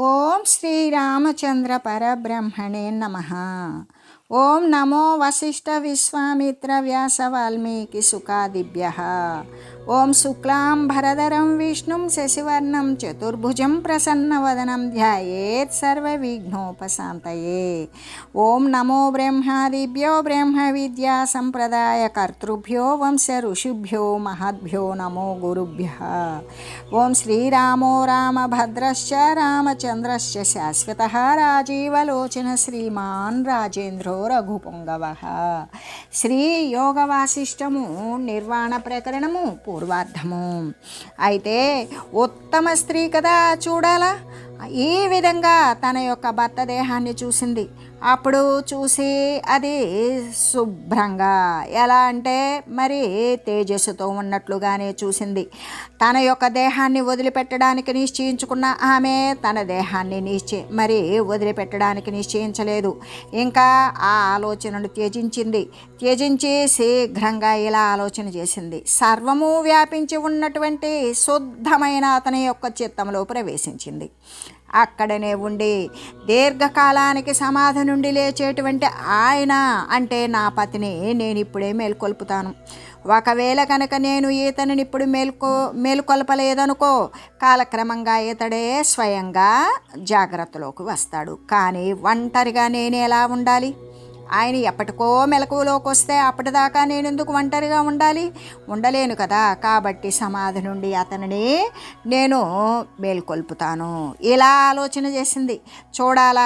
ఓం శ్రీరామచంద్ర పరబ్రహ్మణే నమః. ఓం నమో వశిష్ఠ విశ్వామిత్ర వ్యాస వాల్మీకి సుఖాదిభ్యః. ఓం శుక్లాంబరధరం విష్ణుం శశివర్ణం చతుర్భుజం ప్రసన్నవదనం ధ్యాయేత్ సర్వవిఘ్నోపశాంతయే. ఓం నమో బ్రహ్మాదిభ్యో బ్రహ్మ విద్యా సంప్రదాయ కర్తృభ్యో వంశ ఋషిభ్యో మహద్భ్యో నమో గురుభ్యః. ఓం శ్రీరామో రామభద్రశ్చ రామచంద్రశ్చ శాశ్వతః రాజీవలోచన శ్రీమాన్ రాజేంద్రో రఘుపుంగవః. శ్రీ యోగ వాసిష్టము నిర్వాణ ప్రకరణము పూర్వార్ధము. అయితే ఉత్తమ స్త్రీ కదా, చూడాలా. ఈ విధంగా తన యొక్క భర్త దేహాన్ని చూసింది. అప్పుడు చూసి అది శుభ్రంగా, ఎలా అంటే మరి తేజస్సుతో ఉన్నట్లుగానే చూసింది. తన యొక్క దేహాన్ని వదిలిపెట్టడానికి నిశ్చయించుకున్న ఆమె తన దేహాన్ని వదిలిపెట్టడానికి నిశ్చయించలేదు. ఇంకా ఆ ఆలోచనను త్యజించి శీఘ్రంగా ఇలా ఆలోచన చేసింది. సర్వము వ్యాపించి ఉన్నటువంటి శుద్ధమైన అతని యొక్క చిత్తంలో ప్రవేశించింది. అక్కడనే ఉండి దీర్ఘకాలానికి సమాధి నుండి లేచేటువంటి ఆయన అంటే నా పతిని నేను ఇప్పుడే మేల్కొల్పుతాను. ఒకవేళ కనుక నేను ఈతనిని ఇప్పుడు మేలుకొల్పలేదనుకో, కాలక్రమంగా ఇతడే స్వయంగా జాగ్రత్తలోకి వస్తాడు. కానీ ఒంటరిగా నేను ఎలా ఉండాలి? ఆయన ఎప్పటికో మెలకువలోకి వస్తే అప్పటిదాకా నేను ఎందుకు ఒంటరిగా ఉండాలి? ఉండలేను కదా. కాబట్టి సమాధి నుండి అతనిని నేను మేల్కొల్పుతాను. ఇలా ఆలోచన చేసింది. చూడాలా,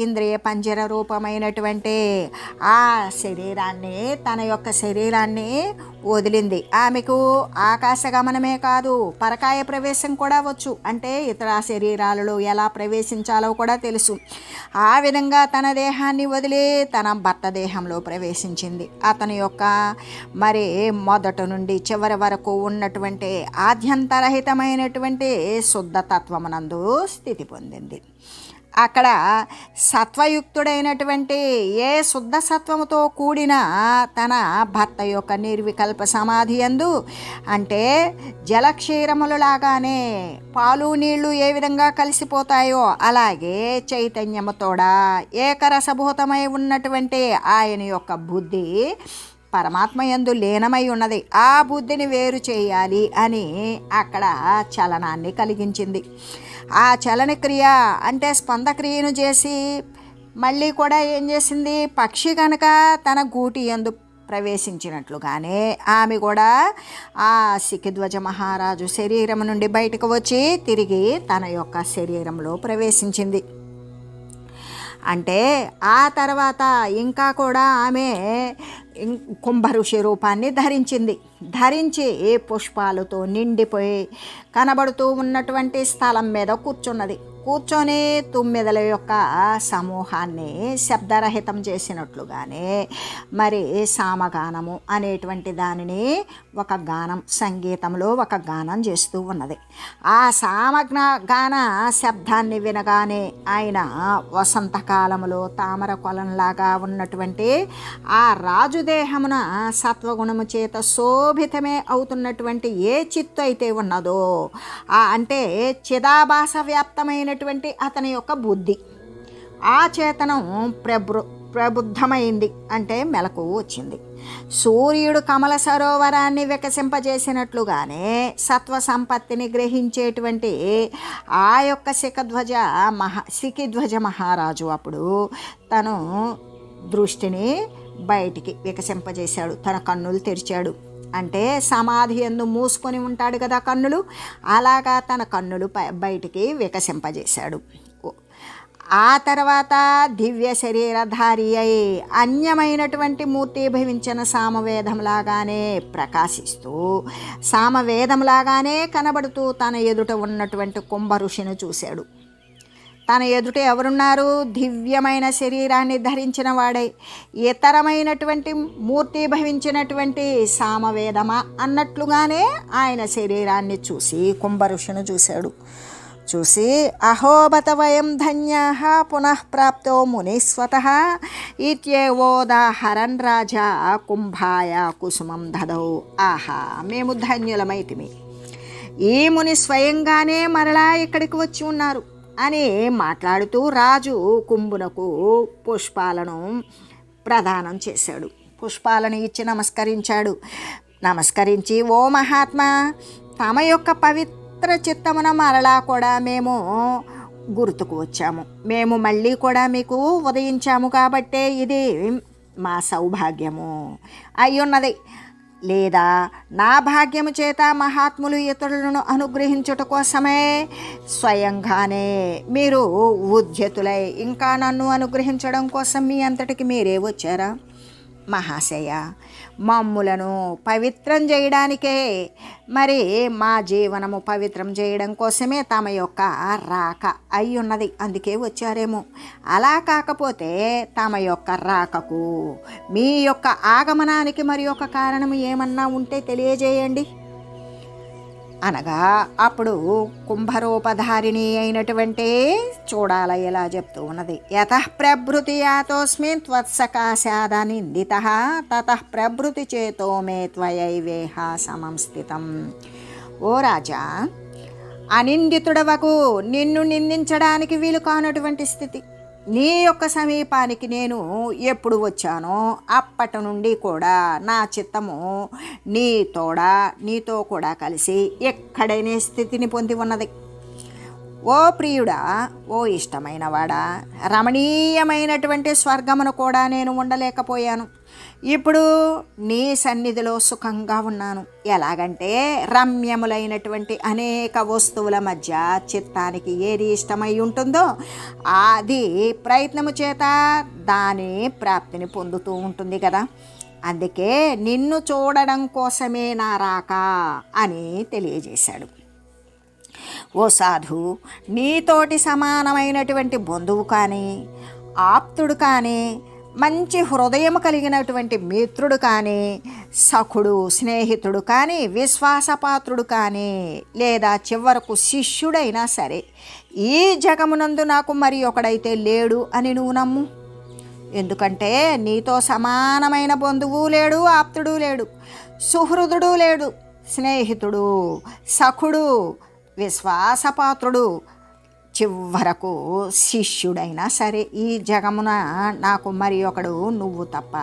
ఇంద్రియ పంజర రూపమైనటువంటి ఆ శరీరాన్ని, తన యొక్క శరీరాన్ని వదిలింది. ఆమెకు ఆకాశ గమనమే కాదు, పరకాయ ప్రవేశం కూడా వచ్చు. అంటే ఇతర శరీరాలలో ఎలా ప్రవేశించాలో కూడా తెలుసు. ఆ విధంగా తన దేహాన్ని వదిలి తన భర్త దేహంలో ప్రవేశించింది. అతని యొక్క మొదట నుండి చివరి వరకు ఉన్నటువంటి ఆద్యంతరహితమైనటువంటి శుద్ధతత్వమునందు స్థితి పొందింది. అక్కడ సత్వయుక్తుడైనటువంటి ఏ శుద్ధ సత్వముతో కూడిన తన భర్త యొక్క నిర్వికల్ప సమాధి యందు, అంటే జలక్షీరములలాగానే పాలు నీళ్లు ఏ విధంగా కలిసిపోతాయో అలాగే చైతన్యముతోడా ఏకరసభూతమై ఉన్నటువంటి ఆయన యొక్క బుద్ధి పరమాత్మ యందు లీనమై ఉన్నది. ఆ బుద్ధిని వేరు చేయాలి అని అక్కడ చలనాన్ని కలిగించింది. ఆ చలనక్రియ అంటే స్పందక్రియను చేసి మళ్ళీ కూడా ఏం చేసింది? పక్షి కనుక తన గూటి యందు ప్రవేశించినట్లుగానే ఆమె కూడా ఆ శిఖిధ్వజ మహారాజు శరీరం నుండి బయటకు వచ్చి తిరిగి తన యొక్క శరీరంలో ప్రవేశించింది. అంటే ఆ తర్వాత ఇంకా కూడా ఆమె కుంభఋషి రూపాన్ని ధరించి పుష్పాలతో నిండిపోయి కనబడుతూ ఉన్నటువంటి స్థలం మీద కూర్చొని తుమ్మెదల యొక్క సమూహాన్ని శబ్దరహితం చేసినట్లుగానే సామగానము అనేటువంటి దానిని ఒక గానం, సంగీతంలో ఒక గానం చేస్తూ ఉన్నది. ఆ గాన శబ్దాన్ని వినగానే ఆయన వసంతకాలములో తామర కొలంలాగా ఉన్నటువంటి ఆ రాజుదేహమున సత్వగుణము చేత శోభితమే అవుతున్నటువంటి ఏ చిత్తు అయితే ఉన్నదో, అంటే చిదాభాస వ్యాప్తమైనటువంటి అతని యొక్క బుద్ధి, ఆ చేతనం ప్రబుద్ధమైంది. అంటే మెలకువ వచ్చింది. సూర్యుడు కమల సరోవరాన్ని వికసింపజేసినట్లుగానే సత్వ సంపత్తిని గ్రహించేటువంటి ఆ యొక్క శిఖిధ్వజ మహారాజు అప్పుడు తను దృష్టిని బయటికి వికసింపజేశాడు. తన కన్నులు తెరిచాడు. అంటే సమాధి యందు మూసుకొని ఉంటాడు కదా కన్నులు, అలాగా తన కన్నులు బయటికి వికసింపజేశాడు. ఆ తర్వాత దివ్య శరీరధారి అయి అన్యమైనటువంటి మూర్తి భవించిన సామవేదంలాగానే ప్రకాశిస్తూ, సామవేదంలాగానే కనబడుతూ తన ఎదుట ఉన్నటువంటి కుంభ ఋషిని చూశాడు. తన ఎదుట ఎవరున్నారు? దివ్యమైన శరీరాన్ని ధరించిన వాడై ఇతరమైనటువంటి మూర్తి భవించినటువంటి సామవేదమా అన్నట్లుగానే ఆయన శరీరాన్ని చూసి కుంభ ఋషిని చూసి అహోబత వయం ధన్యాః పునః ప్రాప్తో మునీస్వతః ఇత్యేవోదాహరన్ రాజా కుంభాయ కుసుమం దదౌ. ఆహా, మేము ధన్యులమైతిమి. ఈ ముని స్వయంగానే మరలా ఇక్కడికి వచ్చి ఉన్నారు. అని మాట్లాడుతూ రాజు కుంభునకు పుష్పాలను ప్రదానం చేశాడు. పుష్పాలను ఇచ్చి నమస్కరించాడు. నమస్కరించి, ఓ మహాత్మా, తమ యొక్క పవిత్ర చిత్తమున మరలా కూడా మేము గుర్తుకు వచ్చాము. మేము మళ్ళీ కూడా మీకు ఉదయించాము కాబట్టే ఇది మా సౌభాగ్యము అయ్యున్నది. లేదా నా భాగ్యము చేత మహాత్ములు ఇతరులను అనుగ్రహించుట కోసమే స్వయంగానే మీరు ఉద్యతులై ఇంకా నన్ను అనుగ్రహించడం కోసం మీ అంతటికి మీరే వచ్చారా? మహాశయ, మమ్ములను పవిత్రం చేయడానికే, మరి మా జీవనము పవిత్రం చేయడం కోసమే తమ యొక్క రాక అయి ఉన్నది. అందుకే వచ్చారేమో. అలా కాకపోతే తమ యొక్క రాకకు, మీ యొక్క ఆగమనానికి మరి ఒక కారణము ఏమన్నా ఉంటే తెలియజేయండి అనగా, అప్పుడు కుంభరూపధారిణి అయినటువంటి చూడాల ఇలా చెప్తూ ఉన్నది. యతః ప్రభృతి యాతోస్మిన్ త్వత్సకాశాద నిందితః తతః ప్రభృతి చేతో మే త్వయైవేహ సమం స్థితం. ఓ రాజా, అనిందితుడవకు, నిన్ను నిందించడానికి వీలు కానటువంటి స్థితి. నీ యొక్క సమీపానికి నేను ఎప్పుడు వచ్చానో అప్పటి నుండి కూడా నా చిత్తము నీతో కూడా కలిసి ఎక్కడైనా స్థితిని పొంది ఉన్నది. ఓ ప్రియుడా, ఓ ఇష్టమైన వాడా, రమణీయమైనటువంటి స్వర్గమును కూడా నేను ఉండలేకపోయాను. ఇప్పుడు నీ సన్నిధిలో సుఖంగా ఉన్నాను. ఎలాగంటే, రమ్యములైనటువంటి అనేక వస్తువుల మధ్య చిత్తానికి ఏది ఇష్టమై ఉంటుందో అది ప్రయత్నము చేత దాని ప్రాప్తిని పొందుతూ ఉంటుంది కదా. అందుకే నిన్ను చూడడం కోసమే నా రాక అని తెలియజేశాడు. ఓ సాధు, నీతోటి సమానమైనటువంటి బంధువు కానీ, ఆప్తుడు కానీ, మంచి హృదయం కలిగినటువంటి మిత్రుడు కానీ, సఖుడు స్నేహితుడు కానీ, విశ్వాసపాత్రుడు కానీ, లేదా చివరకు శిష్యుడైనా సరే ఈ జగమునందు నాకు మరి ఒకడైతే లేడు అని నువ్వు నమ్ము. ఎందుకంటే నీతో సమానమైన బంధువు లేడు, ఆప్తుడు లేడు, సుహృదుడు లేడు, స్నేహితుడు, సఖుడు, విశ్వాసపాత్రుడు, చివరకు శిష్యుడైనా సరే ఈ జగమున నాకు మరి ఒకడు నువ్వు తప్ప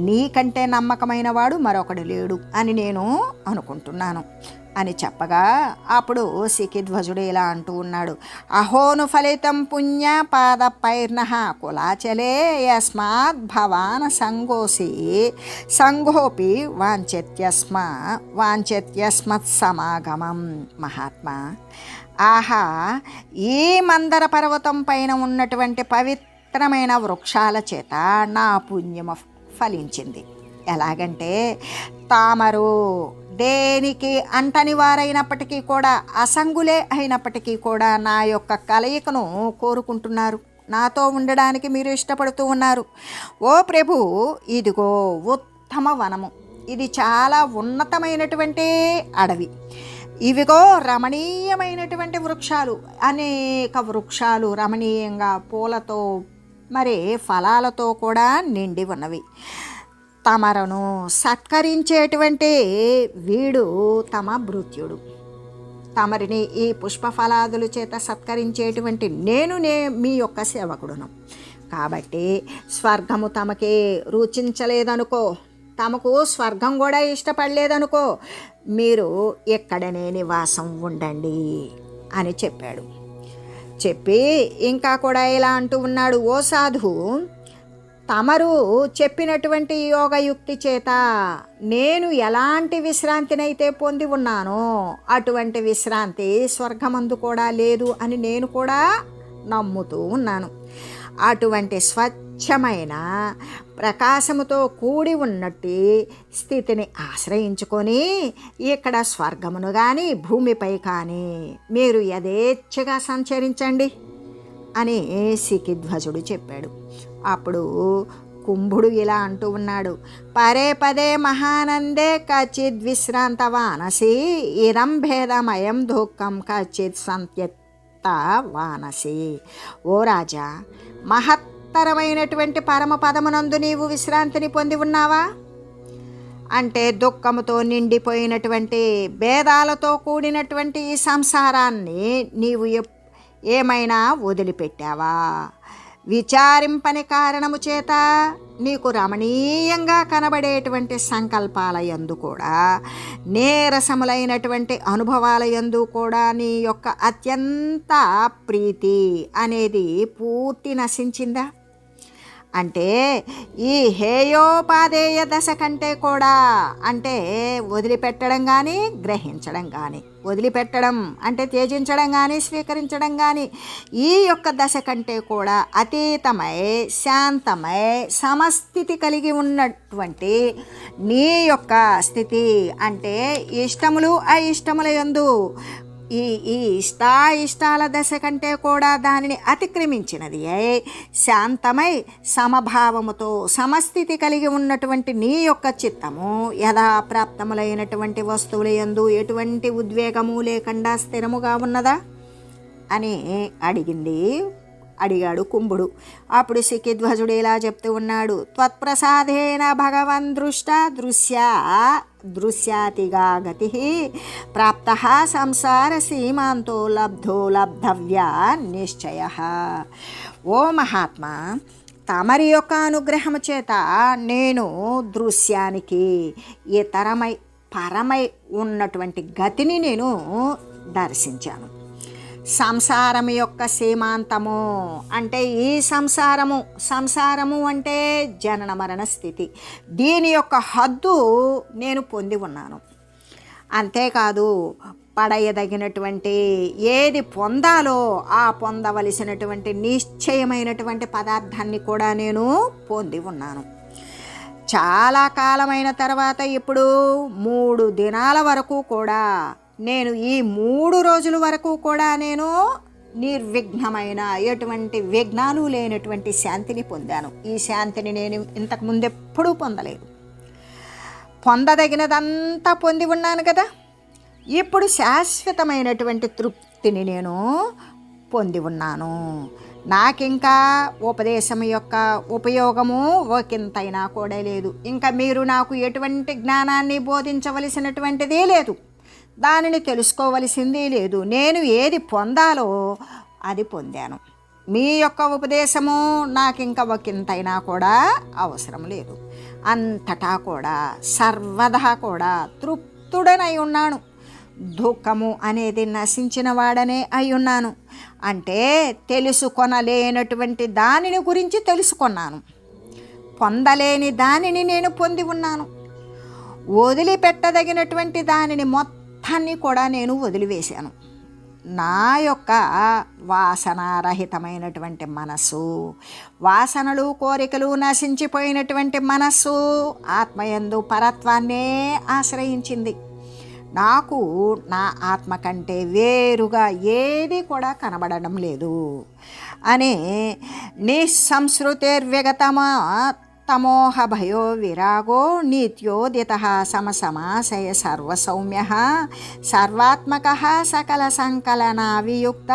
నీకంటే నమ్మకమైన వాడు మరొకడు లేడు అని నేను అనుకుంటున్నాను అని చెప్పగా, అప్పుడు సికిధ్వజుడు ఇలా అంటూ ఉన్నాడు. అహోను ఫలితం పుణ్య పాదపైర్నః కులాచలే యస్మాత్ భవాన్ సంగోపి వాంఛత్యస్మత్ సమాగమం. మహాత్మా, ఆహా, ఈ మందర పర్వతం పైన ఉన్నటువంటి పవిత్రమైన వృక్షాల చేత నా పుణ్యము ఫలించింది. ఎలాగంటే, తామరు దేనికి అంటని వారైనప్పటికీ కూడా, అసంగులే అయినప్పటికీ కూడా నా యొక్క కలయికను కోరుకుంటున్నారు. నాతో ఉండడానికి మీరు ఇష్టపడుతూ ఉన్నారు. ఓ ప్రభు, ఇదిగో ఉత్తమ వనము. ఇది చాలా ఉన్నతమైనటువంటి అడవి. ఇవిగో రమణీయమైనటువంటి వృక్షాలు, అనేక వృక్షాలు రమణీయంగా పూలతో మరి ఫలాలతో కూడా నిండి ఉన్నవి. తమరను సత్కరించేటువంటి వీడు తమ భృత్యుడు. తమరిని ఈ పుష్పఫలాదుల చేత సత్కరించేటువంటి నేనునే మీ యొక్క సేవకుడును. కాబట్టి స్వర్గము తమకి రుచించలేదనుకో, తమకు స్వర్గం కూడా ఇష్టపడలేదనుకో, మీరు ఎక్కడనే నివాసం ఉండండి అని చెప్పాడు. చెప్పి ఇంకా కూడా ఇలా అంటూ ఉన్నాడు. ఓ సాధు, తమరు చెప్పినటువంటి యోగయుక్తి చేత నేను ఎలాంటి విశ్రాంతినైతే పొంది ఉన్నానో అటువంటి విశ్రాంతి స్వర్గమందు కూడా లేదు అని నేను కూడా నమ్ముతూ ఉన్నాను. అటువంటి స్వచ్ఛమైన ప్రకాశముతో కూడి ఉన్నట్టు స్థితిని ఆశ్రయించుకొని ఇక్కడ స్వర్గమును కానీ భూమిపై కానీ మీరు యథేచ్ఛగా సంచరించండి అని సికిధ్వజుడు చెప్పాడు. అప్పుడు కుంభుడు ఇలా అంటూ ఉన్నాడు. పదే పదే మహానందే కచిద్ విశ్రాంత వానసి ఇదం భేదమయం దుఃఖం కచిత్ సంత్యక్త వానసి. ఓ రాజా, మహత్తరమైనటువంటి పరమపదమునందు నీవు విశ్రాంతిని పొంది ఉన్నావా? అంటే దుఃఖముతో నిండిపోయినటువంటి భేదాలతో కూడినటువంటి ఈ సంసారాన్ని నీవు ఏమైనా వదిలిపెట్టావా? విచారింపని కారణము చేత నీకు రమణీయంగా కనబడేటువంటి సంకల్పాల యందు కూడా, నీరసములైనటువంటి అనుభవాల యందు కూడా నీ యొక్క అత్యంత ప్రీతి అనేది పూర్తి నశించిందా? అంటే ఈ హేయోపాదేయ దశ కంటే కూడా, అంటే వదిలిపెట్టడం కానీ గ్రహించడం కానీ, వదిలిపెట్టడం అంటే త్యజించడం కానీ స్వీకరించడం కానీ, ఈ యొక్క దశ కంటే కూడా అతీతమై శాంతమై సమస్థితి కలిగి ఉన్నటువంటి నీ యొక్క స్థితి, అంటే ఇష్టములు అయిష్టముల యందు ఈ ఈ ఇష్టాల దశ కంటే కూడా దానిని అతిక్రమించినది శాంతమై సమభావముతో సమస్థితి కలిగి ఉన్నటువంటి నీ యొక్క చిత్తము యథాప్రాప్తములైనటువంటి వస్తువుల యందు ఎటువంటి ఉద్వేగము లేకుండా స్థిరముగా ఉన్నదా అని అడిగాడు కుంభుడు. అప్పుడు శిఖిధ్వజుడు ఇలా చెప్తూ ఉన్నాడు, త్వత్ప్రసాదేన భగవన్ దృశ్యాతిగా గతి ప్రాప్త సంసార సీమాంతో లబ్ధో లబ్ధవ్యా నిశ్చయ. ఓ మహాత్మా, తమరి యొక్క అనుగ్రహము చేత నేను దృశ్యానికి ఇతరమై పరమై ఉన్నటువంటి గతిని నేను దర్శించాను. సంసారం యొక్క సీమాంతము అంటే ఈ సంసారము అంటే జనన మరణ స్థితి, దీని యొక్క హద్దు నేను పొంది ఉన్నాను. అంతేకాదు పడయదగినటువంటి ఏది పొందాలో ఆ పొందవలసినటువంటి నిశ్చయమైనటువంటి పదార్థాన్ని కూడా నేను పొంది ఉన్నాను. చాలా కాలమైన తర్వాత ఇప్పుడు 3 దినాల వరకు కూడా నేను ఈ 3 రోజుల వరకు కూడా నేను నిర్విఘ్నమైన ఎటువంటి విఘ్నాలు లేనటువంటి శాంతిని పొందాను. ఈ శాంతిని నేను ఇంతకుముందు ఎప్పుడూ పొందలేదు. పొందదగినదంతా పొంది ఉన్నాను కదా. ఇప్పుడు శాశ్వతమైనటువంటి తృప్తిని నేను పొంది ఉన్నాను. నాకింకా ఉపదేశం యొక్క ఉపయోగము ఒకంతైనా కూడా లేదు. ఇంకా మీరు నాకు ఎటువంటి జ్ఞానాన్ని బోధించవలసినటువంటిదే లేదు, దానిని తెలుసుకోవలసింది లేదు. నేను ఏది పొందాలో అది పొందాను. మీ యొక్క ఉపదేశము నాకింక ఒకంతైనా కూడా అవసరం లేదు. అంతటా కూడా సర్వదా కూడా తృప్తుడనై ఉన్నాను. దుఃఖము అనేది నశించిన వాడనే అయి ఉన్నాను. అంటే తెలుసుకొనలేనటువంటి దానిని గురించి తెలుసుకున్నాను. పొందలేని దానిని నేను పొంది ఉన్నాను. వదిలిపెట్టదగినటువంటి దానిని మొత్తాన్ని కూడా నేను వదిలివేశాను. నా యొక్క వాసనారహితమైనటువంటి మనస్సు, వాసనలు కోరికలు నశించిపోయినటువంటి మనస్సు ఆత్మయందు పరత్వాన్నే ఆశ్రయించింది. నాకు నా ఆత్మ కంటే వేరుగా ఏది కూడా కనబడడం లేదు అని నిస్సంస్కృతిర్విగతమా తమోహ భయో విరాగో నిత్యోదిత సమసమాశయ సర్వసౌమ్య సర్వాత్మక సకల సంకలన వియుక్త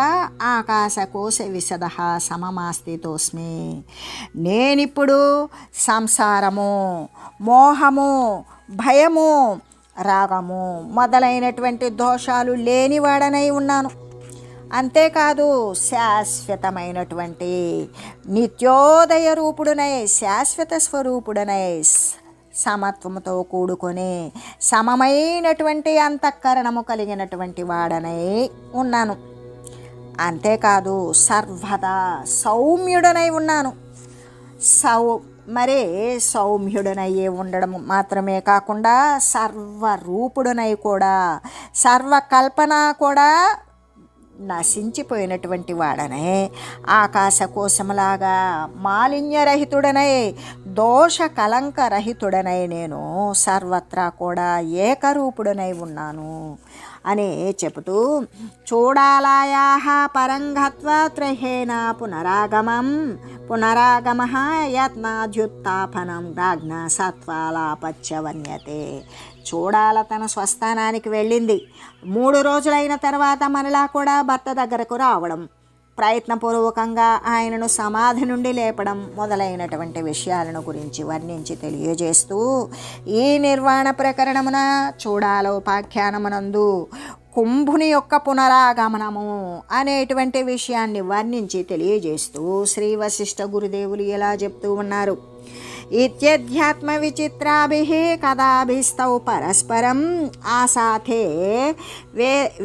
ఆకాశకోశ విశద సమమాస్థితోస్మి. నేనిప్పుడు సంసారము, మోహము, భయము, రాగము మొదలైనటువంటి దోషాలు లేనివాడనై ఉన్నాను. అంతేకాదు శాశ్వతమైనటువంటి నిత్యోదయ రూపుడునై, శాశ్వత స్వరూపుడునై, సమత్వముతో కూడుకొని సమమైనటువంటి అంతఃకరణము కలిగినటువంటి వాడనై ఉన్నాను. అంతేకాదు సర్వదా సౌమ్యుడనై ఉన్నాను. సౌమ్యుడనయ్యే ఉండడం మాత్రమే కాకుండా సర్వరూపుడనై కూడా, సర్వకల్పన కూడా నశించిపోయినటువంటి వాడనే ఆకాశకోశములాగా మాలిన్యరహితుడనై, దోష కలంకరహితుడనై నేను సర్వత్రా కూడా ఏకరూపుడనై ఉన్నాను అని చెబుతూ, చూడాలాయాహ పరంగత్వ త్రహేన పునరాగమ యత్నాధ్యుత్థాపనం రాజ్ఞ సత్వాలాపత్యవన్యతే. చూడాల తన స్వస్థానానికి వెళ్ళింది. 3 రోజులైన తర్వాత మనలా కూడా భర్త దగ్గరకు రావడం, ప్రయత్నపూర్వకంగా ఆయనను సమాధి నుండి లేపడం మొదలైనటువంటి విషయాలను గురించి వర్ణించి తెలియజేస్తూ, ఈ నిర్వాణ ప్రకరణమున చూడాలోపాఖ్యానమునందు కుంభుని యొక్క పునరాగమనము అనేటువంటి విషయాన్ని వర్ణించి తెలియజేస్తూ శ్రీ వశిష్ఠ గురుదేవులు ఎలా చెప్తూ ఉన్నారు. ఇత్యధ్యాత్మ విచిత్రాభిః కదాభిస్తౌ పరస్పరం ఆసాథే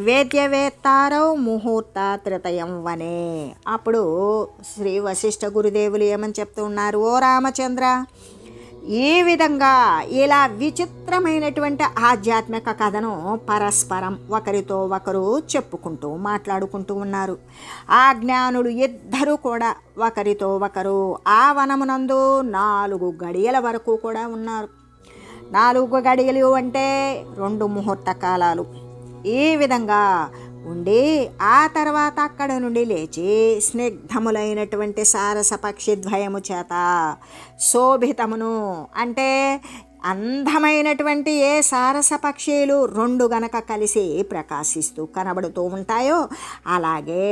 వేద్యవేత్తారౌ ముహూర్తాత్రయం వనే. అప్పుడు శ్రీ వశిష్ఠ గురుదేవులు ఏమని చెప్తూ ఉన్నారు, ఓ రామచంద్ర, ఈ విధంగా ఇలా విచిత్రమైనటువంటి ఆధ్యాత్మిక కథను పరస్పరం ఒకరితో ఒకరు చెప్పుకుంటూ మాట్లాడుకుంటూ ఉన్నారు. ఆ జ్ఞానులు ఇద్దరూ కూడా ఒకరితో ఒకరు ఆ వనమునందు 4 గడియల వరకు కూడా ఉన్నారు. 4 గడియలు అంటే 2 ముహూర్త కాలాలు. ఈ విధంగా ఉండి ఆ తర్వాత అక్కడ నుండి లేచి స్నిగ్ధములైనటువంటి సారస పక్షి ద్వయము చేత శోభితమును, అంటే అందమైనటువంటి ఏ సారస పక్షులు 2 గనక కలిసి ప్రకాశిస్తూ కనబడుతూ ఉంటాయో అలాగే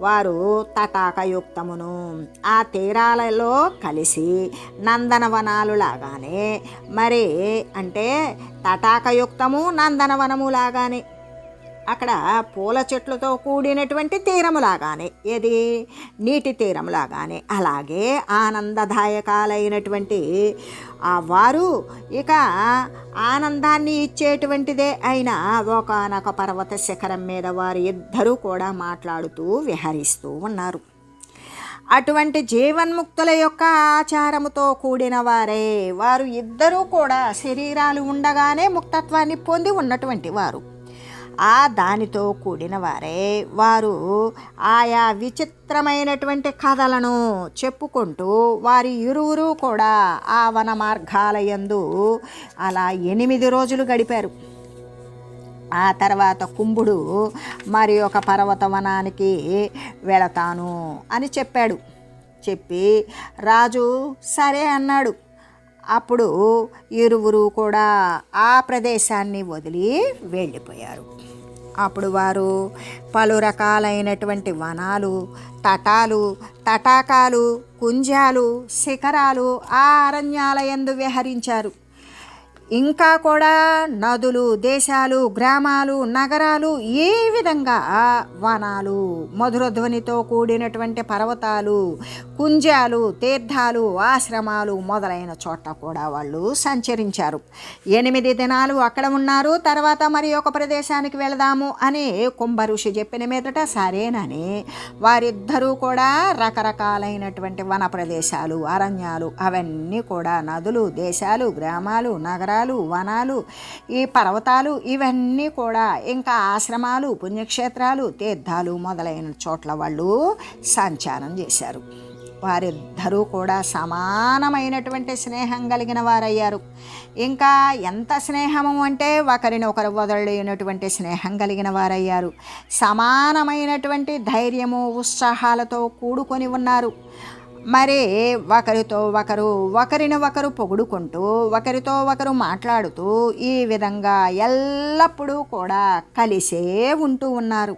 వారు తటాకయుక్తమును ఆ తీరాలలో కలిసి నందనవనాలు లాగానే, మరి అంటే తటాకయుక్తము నందనవనము లాగానే, అక్కడ పూల చెట్లతో కూడినటువంటి తీరములాగానే, ఏది నీటి తీరములాగానే, అలాగే ఆనందదాయకాలైనటువంటి వారు ఇక ఆనందాన్ని ఇచ్చేటువంటిదే అయిన ఒకానొక పర్వత శిఖరం మీద వారు ఇద్దరూ కూడా మాట్లాడుతూ విహరిస్తూ ఉన్నారు. అటువంటి జీవన్ముక్తుల యొక్క ఆచారముతో కూడిన వారే వారు ఇద్దరూ కూడా శరీరాలు ఉండగానే ముక్తత్వాన్ని పొంది ఉన్నటువంటి వారు. ఆ దానితో కూడిన వారే వారు ఆయా విచిత్రమైనటువంటి కథలను చెప్పుకుంటూ వారి ఇరువురు కూడా ఆ వన మార్గాల యందు అలా 8 రోజులు గడిపారు. ఆ తర్వాత కుంభుడు మరి ఒక పర్వతవనానికి వెళతాను అని చెప్పాడు. చెప్పి రాజు సరే అన్నాడు. అప్పుడు ఇరువురు కూడా ఆ ప్రదేశాన్ని వదిలి వెళ్ళిపోయారు. అప్పుడు వారు పలు రకాలైనటువంటి వనాలు, తటాకాలు, కుంజాలు, శిఖరాలు ఆ అరణ్యాలయందు విహరించారు. ఇంకా కూడా నదులు, దేశాలు, గ్రామాలు, నగరాలు, ఏ విధంగా వనాలు, మధురధ్వనితో కూడినటువంటి పర్వతాలు, కుంజాలు, తీర్థాలు, ఆశ్రమాలు మొదలైన చోట్ల కూడా వాళ్ళు సంచరించారు. 8 దినాలు అక్కడ ఉన్నారు. తర్వాత మరి ఒక ప్రదేశానికి వెళదాము అని కుంభ ఋషి చెప్పిన మీదట సరేనని వారిద్దరూ కూడా రకరకాలైనటువంటి వన ప్రదేశాలు, అరణ్యాలు, అవన్నీ కూడా నదులు, దేశాలు, గ్రామాలు, నగరాలు, వనాలు, ఈ పర్వతాలు, ఇవన్నీ కూడా ఇంకా ఆశ్రమాలు, పుణ్యక్షేత్రాలు, తీర్థాలు మొదలైన చోట్ల వాళ్ళు సంచారం చేశారు. వారిద్దరూ కూడా సమానమైనటువంటి స్నేహం కలిగిన వారయ్యారు. ఇంకా ఎంత స్నేహము అంటే ఒకరిని ఒకరు వదలలేనటువంటి స్నేహం కలిగిన వారయ్యారు. సమానమైనటువంటి ధైర్యము, ఉత్సాహాలతో కూడుకొని ఉన్నారు. మరి ఒకరితో ఒకరు ఒకరిని ఒకరు పొగుడుకుంటూ ఒకరితో ఒకరు మాట్లాడుతూ ఈ విధంగా ఎల్లప్పుడూ కూడా కలిసే ఉంటూ ఉన్నారు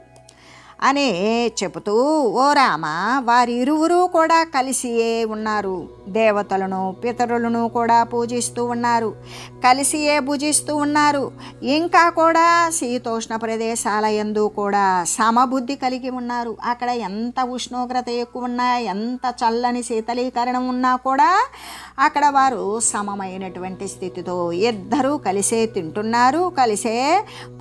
అని చెబుతూ, ఓ రామ, వారిరువురు కూడా కలిసియే ఉన్నారు. దేవతలను, పితరులను కూడా పూజిస్తూ ఉన్నారు, కలిసియే భుజిస్తూ ఉన్నారు. ఇంకా కూడా శీతోష్ణ ప్రదేశాల యందు కూడా సమబుద్ధి కలిగి ఉన్నారు. అక్కడ ఎంత ఉష్ణోగ్రత ఎక్కువ ఉన్నా, ఎంత చల్లని శీతలీకరణం ఉన్నా కూడా అక్కడ వారు సమమైనటువంటి స్థితితో ఇద్దరూ కలిసే తింటున్నారు, కలిసే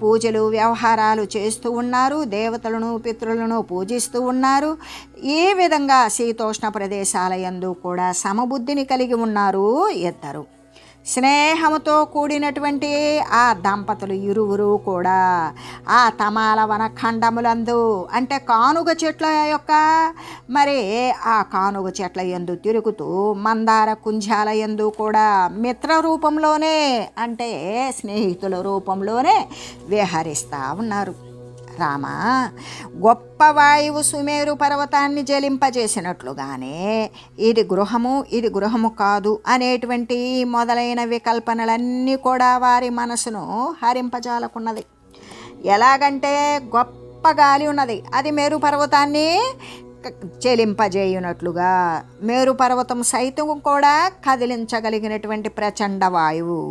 పూజలు, వ్యవహారాలు చేస్తూ ఉన్నారు, దేవతలను, పితృలను పూజిస్తూ ఉన్నారు. ఈ విధంగా శీతోష్ణ ప్రదేశాల యందు కూడా సమబుద్ధిని కలిగి ఉన్నారు ఇద్దరు. స్నేహముతో కూడినటువంటి ఆ దంపతులు ఇరువురు కూడా ఆ తమాల వన ఖండములందు, అంటే కానుగ చెట్ల యొక్క మరి ఆ కానుగ చెట్ల యందు తిరుగుతూ మందార కుంజాల యందు కూడా మిత్ర రూపంలోనే, అంటే స్నేహితుల రూపంలోనే విహరిస్తూ ఉన్నారు. రామ, గొప్ప వాయువు సుమేరు పర్వతాన్ని జలింపజేసినట్లుగానే ఇది గృహము కాదు అనేటువంటి మొదలైన వికల్పనలన్నీ కూడా వారి మనసును హరింపజాలకున్నది. ఎలాగంటే గొప్ప గాలి ఉన్నది, అది మేరు పర్వతాన్ని చెలింపజేయునట్లుగా మేరు పర్వతం సైతం కూడా కదిలించగలిగినటువంటి ప్రచండ వాయువు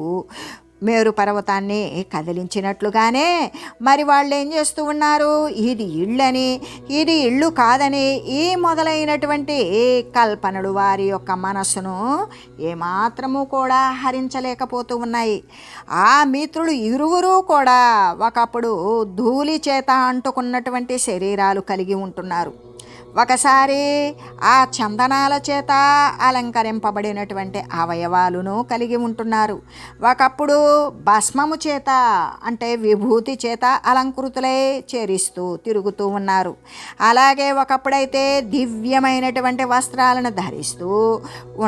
మేరు పర్వతాన్ని కదిలించినట్లుగానే మరి వాళ్ళు ఏం చేస్తూ ఉన్నారు, ఇది ఇళ్ళని, ఇది ఇళ్ళు కాదని ఈ మొదలైనటువంటి కల్పనలు వారి యొక్క మనస్సును ఏమాత్రము కూడా హరించలేకపోతూ ఉన్నాయి. ఆ మిత్రులు ఇరువురు కూడా ఒకప్పుడు ధూళి చేత అంటుకున్నటువంటి శరీరాలు కలిగి ఉంటున్నారు. ఒకసారి ఆ చందనాల చేత అలంకరింపబడినటువంటి అవయవాలను కలిగి ఉంటున్నారు. ఒకప్పుడు భస్మము చేత అంటే విభూతి చేత అలంకృతులై చేరిస్తూ తిరుగుతూ ఉన్నారు. అలాగే ఒకప్పుడైతే దివ్యమైనటువంటి వస్త్రాలను ధరిస్తూ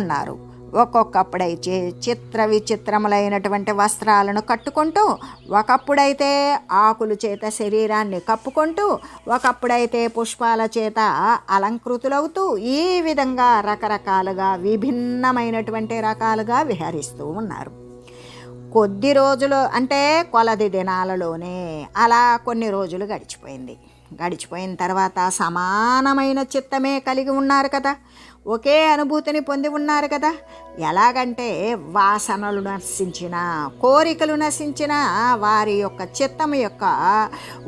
ఉన్నారు. ఒక్కొక్కప్పుడైతే చిత్ర విచిత్రములైనటువంటి వస్త్రాలను కట్టుకుంటూ, ఒకప్పుడైతే ఆకులు చేత శరీరాన్ని కప్పుకుంటూ, ఒకప్పుడైతే పుష్పాల చేత అలంకృతులవుతూ ఈ విధంగా రకరకాలుగా విభిన్నమైనటువంటి రకాలుగా విహరిస్తూ ఉన్నారు. కొద్ది రోజులు అంటే కొలది దినాలలోనే అలా కొన్ని రోజులు గడిచిపోయిన తర్వాత సమానమైన చిత్తమే కలిగి ఉన్నారు కదా, ఒకే అనుభూతిని పొంది ఉన్నారు కదా. ఎలాగంటే వాసనలు నశించిన, కోరికలు నశించిన వారి యొక్క చిత్తము యొక్క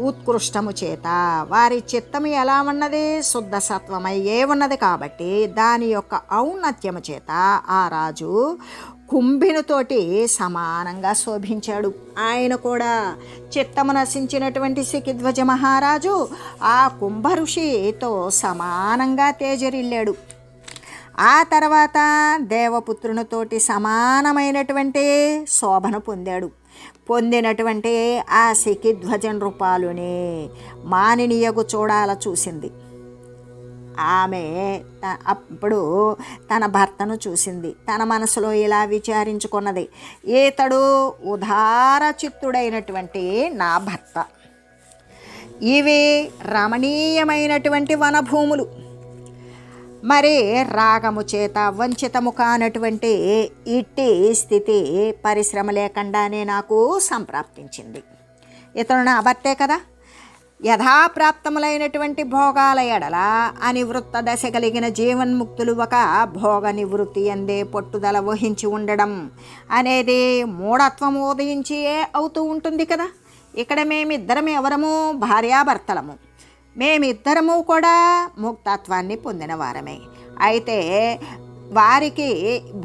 ఉత్కృష్టము చేత వారి చిత్తము ఎలా ఉన్నది, శుద్ధ సత్వమయ్యే ఉన్నది కాబట్టి దాని యొక్క ఔన్నత్యము చేత ఆ రాజు కుంభినుతోటి సమానంగా శోభించాడు. ఆయన కూడా చిత్తము నశించినటువంటి శిఖిధ్వజ మహారాజు ఆ కుంభ ఋషితో సమానంగా తేజరిల్లాడు. ఆ తర్వాత దేవపుత్రునితోటి సమానమైనటువంటి శోభను పొందినటువంటి ఆ శిఖిధ్వజన్ రూపాలుని మానినియగు చూడాల చూసింది. ఆమె అప్పుడు తన భర్తను చూసింది. తన మనసులో ఇలా విచారించుకున్నది, ఈతడు ఉదార చిత్తుడైనటువంటి నా భర్త, ఇవి రమణీయమైనటువంటి వనభూములు, మరి రాగము చేత వంచితము కానటువంటి ఇట్టి స్థితి పరిశ్రమ లేకుండానే నాకు సంప్రాప్తించింది. ఇతను నా భర్తే కదా. యథాప్రాప్తములైనటువంటి భోగాల ఎడల అనివృత్త దశ కలిగిన జీవన్ముక్తులు ఒక భోగ నివృత్తి అందే పట్టుదల వహించి ఉండడం అనేది మూఢత్వము ఉదయించి అవుతూ ఉంటుంది కదా. ఇక్కడ మేమిద్దరం ఎవరము, భార్యాభర్తలము, మేమిద్దరము కూడా ముక్తత్వాన్ని పొందిన వారమే. అయితే వారికి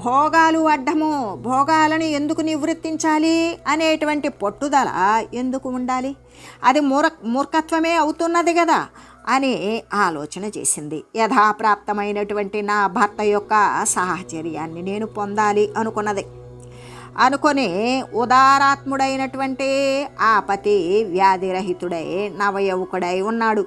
భోగాలు అడ్డము, భోగాలను ఎందుకు నివృత్తించాలి అనేటువంటి పట్టుదల ఎందుకు ఉండాలి, అది మూర్ఖత్వమే అవుతున్నది కదా అని ఆలోచన చేసింది. యథాప్రాప్తమైనటువంటి నా భర్త యొక్క సాహచర్యాన్ని నేను పొందాలి అనుకొని ఉదారాత్ముడైనటువంటి ఆపతి వ్యాధిరహితుడై నవయౌకుడై ఉన్నాడు.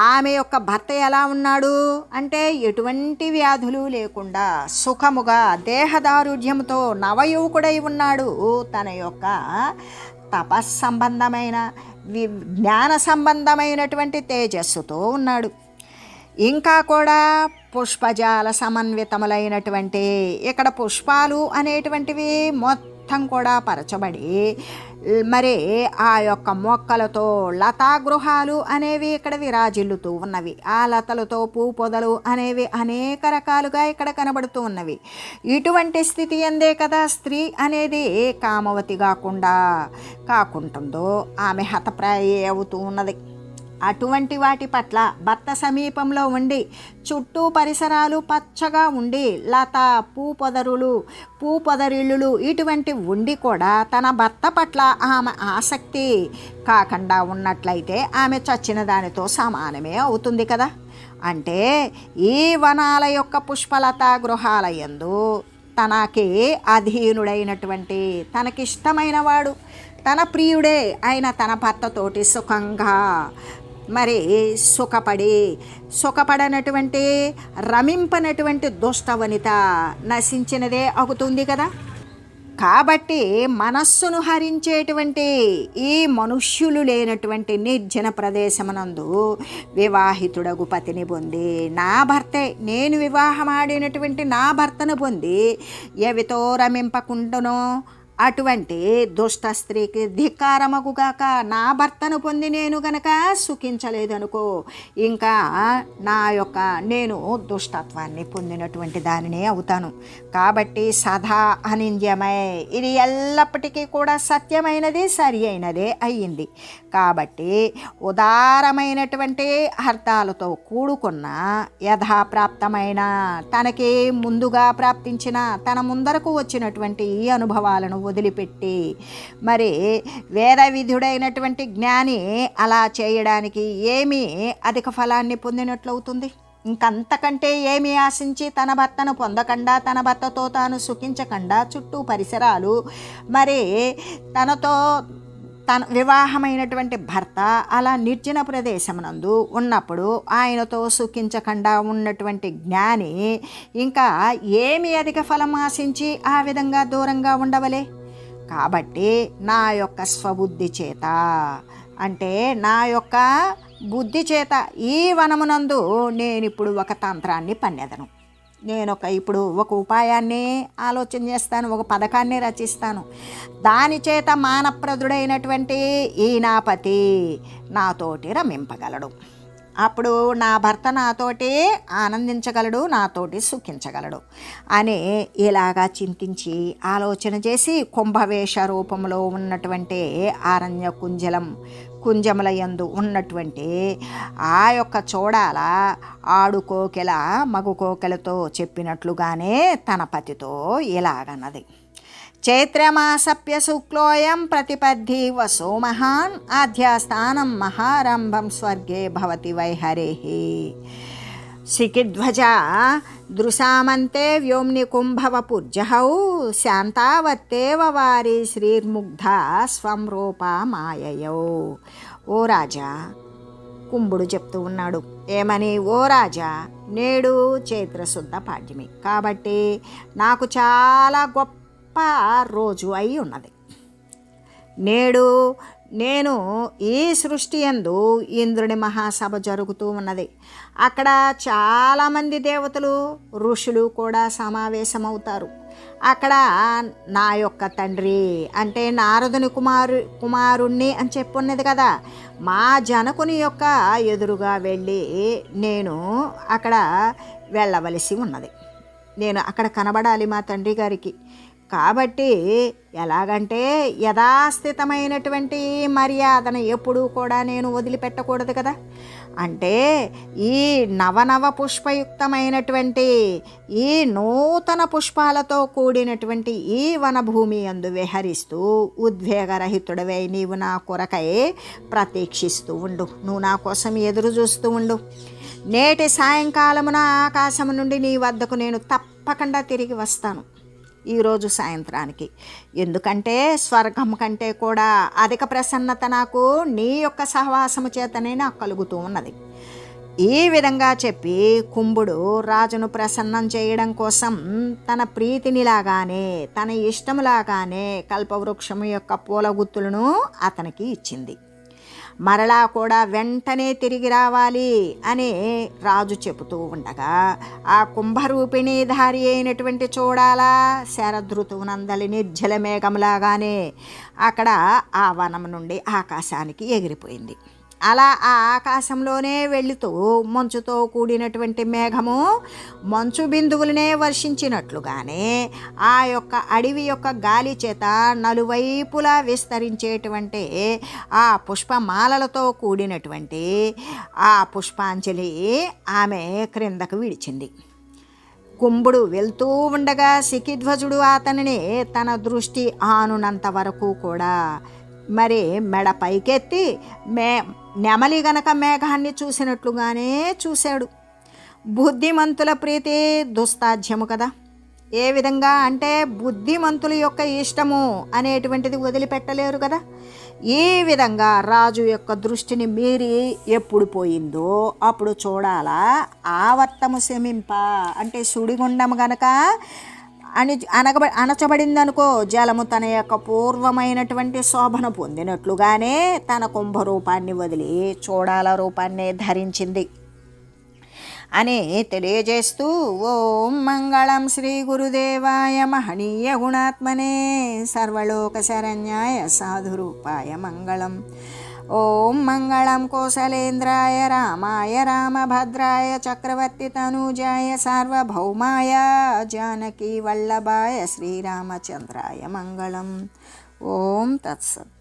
ఆమె యొక్క భర్త ఎలా ఉన్నాడు అంటే ఎటువంటి వ్యాధులు లేకుండా సుఖముగా దేహదారుఢ్యంతో నవయువకుడై ఉన్నాడు. తన యొక్క తపస్సంబంధమైన జ్ఞాన సంబంధమైనటువంటి తేజస్సుతో ఉన్నాడు. ఇంకా కూడా పుష్పజాల సమన్వితములైనటువంటి, ఇక్కడ పుష్పాలు అనేటువంటివి మొత్తం కూడా పరచబడి మరి ఆ యొక్క మొక్కలతో లతాగృహాలు అనేవి ఇక్కడ విరాజిల్లుతూ ఉన్నవి. ఆ లతలతో పూ పొదలు అనేవి అనేక రకాలుగా ఇక్కడ కనబడుతూ ఉన్నవి. ఇటువంటి స్థితి అందే కదా స్త్రీ అనేది కామవతి కాకుంటుందో ఆమె హతప్రాయ అవుతూ ఉన్నది. అటువంటి వాటి పట్ల భర్త సమీపంలో ఉండి చుట్టూ పరిసరాలు పచ్చగా ఉండి లత పూపొదరిల్లులు ఇటువంటి ఉండి కూడా తన భర్త పట్ల ఆమె ఆసక్తి కాకుండా ఉన్నట్లయితే ఆమె చచ్చిన దానితో సమానమే అవుతుంది కదా. అంటే ఈ వనాల యొక్క పుష్పలత గృహాల యందు తనకి అధీనుడైనటువంటి తనకిష్టమైన వాడు తన ప్రియుడే అయిన తన భర్తతోటి సుఖంగా మరి సుఖపడనటువంటి రమింపనటువంటి దుష్టవనిత నశించినదే అవుతుంది కదా. కాబట్టి మనస్సును హరించేటువంటి ఈ మనుష్యులు లేనటువంటి నిర్జన ప్రదేశమునందు వివాహితుడగు పతిని పొంది నా భర్తే, నేను వివాహమాడినటువంటి నా భర్తను పొంది ఎవితో రమింపకుండునో అటువంటి దుష్ట స్త్రీకి ధిక్కారమగుగాక. నా భర్తను పొంది నేను గనక సుఖించలేదనుకో, ఇంకా నేను దుష్టత్వాన్ని పొందినటువంటి దానినే అవుతాను. కాబట్టి సదా అనింద్యమై, ఇది ఎల్లప్పటికీ కూడా సత్యమైనది, సరి అయినదే అయ్యింది. కాబట్టి ఉదారమైనటువంటి అర్థాలతో కూడుకున్న యథాప్రాప్తమైన, తనకి ముందుగా ప్రాప్తించిన, తన ముందరకు వచ్చినటువంటి ఈ అనుభవాలను వదిలిపెట్టి, మరి వేద విధుడైనటువంటి జ్ఞాని అలా చేయడానికి ఏమీ అధిక ఫలాన్ని పొందినట్లవుతుంది. ఇంకంతకంటే ఏమి ఆశించి తన భర్తను పొందకుండా, తన భర్తతో తాను సుఖించకుండా, చుట్టూ పరిసరాలు, మరి తనతో తన వివాహమైనటువంటి భర్త అలా నిర్జన ప్రదేశమునందు ఉన్నప్పుడు ఆయనతో సుఖించకుండా ఉన్నటువంటి జ్ఞాని ఇంకా ఏమి అధిక ఫలం ఆశించి ఆ విధంగా దూరంగా ఉండవలే. కాబట్టి నా యొక్క స్వబుద్ధి చేత, అంటే నా యొక్క బుద్ధి చేత ఈ వనమునందు నేనిప్పుడు ఒక తంత్రాన్ని పన్నెదను. ఇప్పుడు ఒక ఉపాయాన్ని ఆలోచన చేస్తాను, ఒక పథకాన్ని రచిస్తాను. దాని చేత మానప్రదుడైనటువంటి ఈ నాపతి నాతోటి రమింపగలడు. అప్పుడు నా భర్త నాతోటి ఆనందించగలడు, నాతోటి సుఖించగలడు అని ఇలాగా చింతించి ఆలోచన చేసి కుంభవేష రూపంలో ఉన్నటువంటి ఆరణ్య కుంజముల యందు ఉన్నటువంటి ఆ యొక్క చూడాల ఆడుకోకెల మగుకోకెలతో చెప్పినట్లుగానే తన పతితో ఇలాగన్నది. చైత్రమాసప్య శుక్లోయం ప్రతిపద్ధి వసో మహాన్ ఆధ్యాస్థానం మహారంభం స్వర్గే భవతి వైహరేహి. శిఖిధ్వజ దృశామంతే వ్యోమ్ని కుంభవపుర్జహౌ శాంతావత్తేవ వారి శ్రీర్ముగ్ధ స్వం రూప మాయయౌ. ఓ రాజా, కుంభుడు చెప్తూ ఉన్నాడు ఏమని, ఓ రాజా, నేడు చైత్రశుద్ధ పాడ్యమి కాబట్టి నాకు చాలా గొప్ప రోజు అయి ఉన్నది. నేను ఈ సృష్టి యందు ఇంద్రుని మహాసభ జరుగుతూ ఉన్నది. అక్కడ చాలామంది దేవతలు, ఋషులు కూడా సమావేశమవుతారు. అక్కడ నా యొక్క తండ్రి అంటే నారదుని కుమారుణ్ణి అని చెప్పున్నది కదా, మా జనకుని యొక్క ఎదురుగా వెళ్ళి నేను అక్కడ వెళ్ళవలసి ఉన్నది. నేను అక్కడ కనబడాలి మా తండ్రి గారికి. కాబట్టి ఎలాగంటే యథాస్థితమైనటువంటి మర్యాదను ఎప్పుడూ కూడా నేను వదిలిపెట్టకూడదు కదా. అంటే ఈ నవనవ పుష్పయుక్తమైనటువంటి ఈ నూతన పుష్పాలతో కూడినటువంటి ఈ వనభూమి యందు విహరిస్తూ ఉద్వేగరహితుడవై నీవు నా కొరకై ప్రతీక్షిస్తూ ఉండు, నువ్వు నా కోసం ఎదురు చూస్తూ ఉండు. నేటి సాయంకాలమున ఆకాశము నుండి నీ వద్దకు నేను తప్పకుండా తిరిగి వస్తాను ఈరోజు సాయంత్రానికి. ఎందుకంటే స్వర్గం కంటే కూడా అధిక ప్రసన్నత నాకు నీ యొక్క సహవాసము చేతనే నాకు కలుగుతూ ఉన్నది. ఈ విధంగా చెప్పి కుంభుడు రాజును ప్రసన్నం చేయడం కోసం తన ప్రీతినిలాగానే తన ఇష్టములాగానే కల్పవృక్షము యొక్క పూల గుత్తులను అతనికి ఇచ్చింది. మరలా కూడా వెంటనే తిరిగి రావాలి అని రాజు చెబుతూ ఉండగా ఆ కుంభరూపిణి ధారి అయినటువంటి చూడాల శరదృతువునందలి నిర్జల మేఘంలాగానే అక్కడ ఆ వనం నుండి ఆకాశానికి ఎగిరిపోయింది. అలా ఆ ఆకాశంలోనే వెళుతూ మంచుతో కూడినటువంటి మేఘము మంచు బిందువులనే వర్షించినట్లుగానే ఆ యొక్క అడవి యొక్క గాలి చేత నలువైపులా విస్తరించేటువంటి ఆ పుష్పమాలలతో కూడినటువంటి ఆ పుష్పాంజలి ఆమె క్రిందకు విడిచింది. కుంభుడు వెళ్తూ ఉండగా శిఖిధ్వజుడు అతనిని తన దృష్టి ఆనునంత వరకు కూడా మరి మెడ పైకెత్తి నెమలి గనక మేఘాన్ని చూసినట్లుగానే చూశాడు. బుద్ధిమంతుల ప్రీతి దుస్తాధ్యము కదా. ఏ విధంగా అంటే బుద్ధిమంతుల యొక్క ఇష్టము అనేటువంటిది వదిలిపెట్టలేరు కదా. ఈ విధంగా రాజు యొక్క దృష్టిని మీరి ఎప్పుడు పోయిందో అప్పుడు చూడాలా ఆవర్తము శమింప అంటే సుడిగుండము గనక అణచబడిందనుకో, జలము తన యొక్క పూర్వమైనటువంటి శోభను పొందినట్లుగానే తన కుంభరూపాన్ని వదిలి చూడాల రూపాన్ని ధరించింది. అని తెలియజేస్తూ ఓం మంగళం శ్రీ గురుదేవాయ మహనీయ గుణాత్మనే సర్వలోక శరణ్యాయ సాధురూపాయ మంగళం. ఓం మంగళం కోసలేంద్రాయ రామాయ రామభద్రాయ చక్రవర్తి తనూజాయ సార్వభౌమాయ జానకీ వల్లభాయ శ్రీరామచంద్రాయ మంగళం. ఓం తత్సత్.